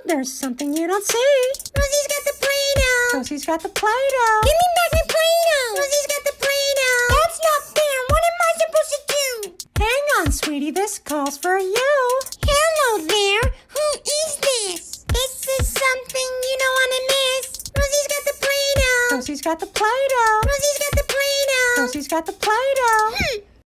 there's something you don't see. Rosie's got the play-doh. Rosie's got the play-doh. Give me back my play-doh. Rosie's got the play-doh. That's not fair. What am I supposed to do? Hang on, sweetie. This calls for you. Hello there. Who is this? This is something you don't want to miss. Rosie's got the play-doh. Rosie's got the play-doh. Rosie's got the play-doh. Rosie's got the play-doh.